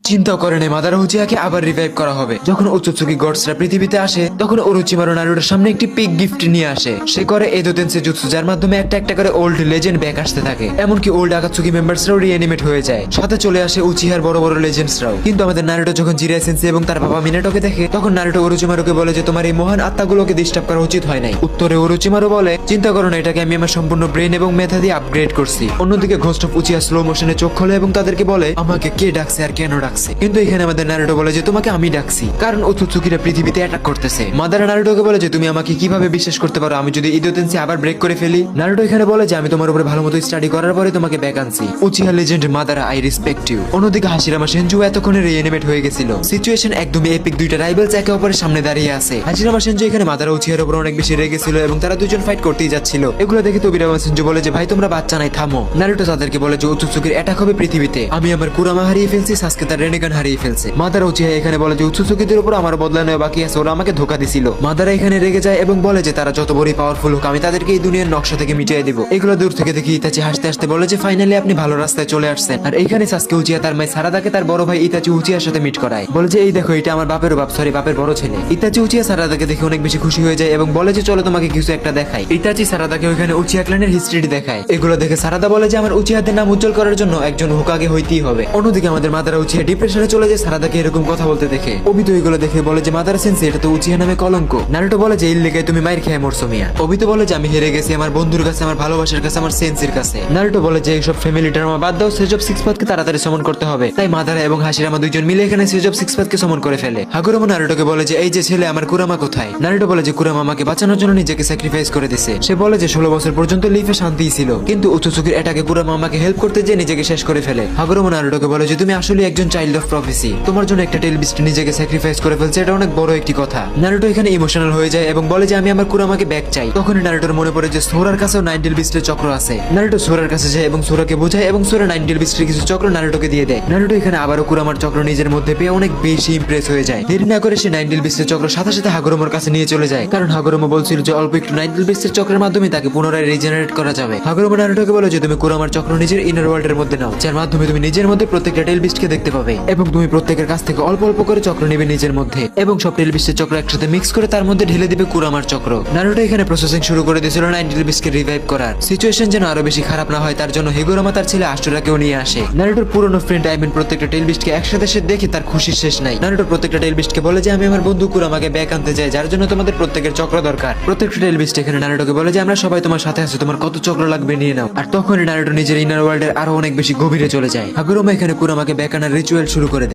চিন্তাও করে নেই মাদারা উচিয়াকে আবার রিভাইভ করা হবে। যখন ওচুৎসুকি গডসরা পৃথিবীতে আসে তখন ওরোচিমারু নারুটোর সামনে একটি পিক গিফট নিয়ে আসে। সে করে এদোতেন্সে জুৎসু, যার মাধ্যমে একটা একটা করে ওল্ড লেজেন্ড ব্যাক আসতে থাকে। এমনকি ওল্ড আকাতসুকি মেম্বারসরাও রিঅ্যানিমেট হয়ে যায়, সাথে চলে আসে উচিহার বড় বড় লেজেন্ডসরাও। কিন্তু আমাদের নারুটো যখন জিরাই সেন্সেই এবং তার বাবা মিনাটোকে দেখে তখন নারুটো ওরোচিমারুকে বলে যে তোমার এই মহান আত্মাগুলোকে ডিস্টার্ব করা উচিত হয় নাই। উত্তরে ওরোচিমারু বলে চিন্তা করো না, এটাকে আমি আমার সম্পূর্ণ ব্রেন এবং মেধা দিয়ে আপগ্রেড করছি। অন্যদিকে ঘোস্ট অফ উচিহা স্লো মোশনে চোখ খোলে এবং তাদেরকে বলে আমাকে কে ডাকছে আর কেন ডাকছে। কিন্তু এখানে আমাদের নারুটো বলে যে তোমাকে আমি ডাকছি কারণ ওচুৎসুকিরা পৃথিবীতে অ্যাটাক করতেছে। মাদারা নারুটোকে বলে যে তুমি আমাকে কিভাবে বিশ্বাস করতে পারো আমি যদি ইদোতেন্সে আবার ব্রেক করে ফেলি। নারুটো এখানে বলে যে আমি তোমার উপরে ভালো মতো স্টাডি করার পরে তোমাকে ব্যাক আনছি। Uchiha legend Madara, I respect you. অন্যদিকে হাশিরামা সেনজু এতক্ষণে রিঅ্যানিমেট হয়ে গেছিল। সিচুয়েশন একদমই এপিক, দুইটা রাইভালস একে অপরের সামনে দাঁড়িয়ে আছে। হাশিরামা সেনজু এখানে মাদারা উচিহার উপর অনেক বেশি রেগেছিল এবং তারা দুজন ফাইট করতেই যাচ্ছিল। এগুলো দেখে তোবিরামা সেনজু বলে যে ভাই তোমরা বাচ্চা নাই, থামো। নারুটো তাদেরকে বলে যে ওচুৎসুকির অ্যাটাক হবে পৃথিবীতে, আমি আমার কুরামা হারিয়ে ফেলছি, সাসকে তার রেনেগান হারিয়ে ফেলছে। মাদারা উচিহা এখানে বলে যে ওচুৎসুকিদের উপর আমার বদলা নেওয়া বাকি আছে, ওরা আমাকে ধোকা দিছিল। মাদারা এখানে রেগে যায় এবং বলে যে তারা যত বড়ই পাওয়ারফুল হোক আমি তাদেরকে এই দুনিয়ার নকশা থেকে মিটিয়ে দিব। এগুলো দূর থেকে দেখি ইতাচি হাসতে হাসতে বলে যে ফাইনালি আপনি ভালো রাস্তায় চলে আসছেন। আর এইখানে সাসকে উচিহা তার মাই সারাদাকে তার বড় ভাই ইতাচি উচিহার সাথে মিট করায়, বলে যে এই দেখো এটা আমার বাপের বাপ, সরি বাপের বড় ছেলে। ইতাচি উচিহা সারাদাকে দেখে অনেক বেশি খুশি হয়ে যায় এবং বলে যে চলো তোমাকে কিছু একটা দেখাই। ইতাচি সারাদাকে ওইখানে উচিহা ক্ল্যানের হিস্ট্রি দেখায়। এগুলো দেখে সারাদা বলে যে আমার উচিহাদের নাম উজ্জ্বল করার জন্য একজন হোকাগে হইতেই হবে। অন্যদিকে আমাদের মাদারা উচিহা ডিপ্রেশনে চলে যায় সারাদাকে এরকম কথা বলতে দেখে। অবিতো এগুলো দেখে বলে যে মাদারা সেন্সে এটা তো উচিহা নামে কলঙ্ক। নারুটো বলে যে এই লেগে তুমি মাইর খেয়ে মরছো মিয়া। অবিতো বলে যে আমি হেরে গেছি আমার বন্ধুর কাছে, আমার ভালোবাসার কাছে, আমার সেন্সের কাছে। নারুটো বলে যে এইসব ফ্যামিলি ড্রামা বাদ দাও, সেজ অফ সিক্স পাথকে তাড়াতাড়ি সমন করতে হবে। তাই মাদারা এবং হাশিরামা দুইজন মিলে এখানে সেজ অফ সিক্স পাথকে সমন করে ফেলে। হাগুরোমা নারুটোকে বলে যে এই যে ছেলে আমার কুরামা কোথায়। নারুটো বলে যে কুরামা আমাকে বাঁচানোর জন্য নিজেকে স্যাক্রিফাইস করে দিছে। সে বলে যে 16 বছর পর্যন্ত লিফে শান্তিই ছিল, কিন্তু ওচুৎসুকির অ্যাটাকে কুরামা আমাকে হেল্প করতে যে নিজেকে শেষ করে ফেলে। হাগুরোমা নারুটোকে বলে যে তুমি আসলে একজন চাইল্ড অফ প্রফেসি, তোমার জন্য একটা টেল বিস্ট নিজেকে স্যাক্রিফাইস করে ফেলছে, এটা অনেক বড় একটি কথা। নারুটো এখানে ইমোশনাল হয়ে যায় এবং বলে যে আমি আমার কুরামাকে ব্যাক চাই। তখনই নারুটোর মনে পড়ে যে সোরার কাছেও নাইনটেল বিস্টের চক্র আছে। নারুটো সোরার কাছে যায় এবং সোরাকে বোঝায় এবং সোরা নাইনটেল বিস্টের কিছু চক্র নারুটোকে দিয়ে দেয়। নারুটো এখানে আবারও কুরামার চক্র নিজের মধ্যে পেয়ে অনেক বেশি ইমপ্রেস হয়ে যায়। দেরি না করে সে নাইনটেল বিস্টের চক্র সাথে সাথে হাগুরোমার কাছে নিয়ে চলে যায়, কারণ হাগুরোমা বলছিল যে অল্প একটু নাইনটেল বিস্টের চক্রের মাধ্যমে তাকে পুনরায় রিজেনারেট করা যাবে। হাগুরোমা নারুটোকে বলে যে তুমি কুরামার চক্র নিজের ইনার ওয়ার্ল্ডের মধ্যে নাও, যার মাধ্যমে তুমি নিজের মধ্যে প্রত্যেকটা টেল বিস্টকে দেখতে পাবে এবং তুমি প্রত্যেকের কাছ থেকে অল্প অল্প করে চক্র নেবে নিজের মধ্যে এবং সব টেল বিস্টের চক্র একসাথে মিক্স করে তার মধ্যে ঢেলে দিবে কুরামার চক্র। নারুটো এখানে প্রসেসিং শুরু করে দিয়েছিল নাইনটেল বিস্টকে রিভাইভ করার। সিচুয়েশন যেন আরো বেশি খারাপ না হয় তার জন্য হিগুরামা তার ছেলে আস্টোরাকেও নিয়ে আসে। নারুটোর পুরনো ফ্রেন্ড প্রত্যেকটা টেল বিস্টকে একসাথে সে দেখে তার খুশির শেষ নাই। নারুটো প্রত্যেকটা টেল বিস্টকে বলে যে আমি আমার বন্ধু কুরামাকে ব্যাক আনতে চাই, যার জন্য তোমাদের প্রত্যেকের চক্র দরকার। প্রত্যেকটা টেল বিস্ট এখানে নারুটোকে বলে যে আমরা সবাই তোমার সাথে আছি, তোমার কত চক্র লাগবে নিয়ে নাও। আর তখনই নারুটো নিজের ইনার ওয়ার্ল্ডের আরো অনেক বেশি গভীরে চলে যায়। হাগুরোমা এখানে কুরামাকে ব্যাক আনার রিচুয়াল শুরু করে দেয়।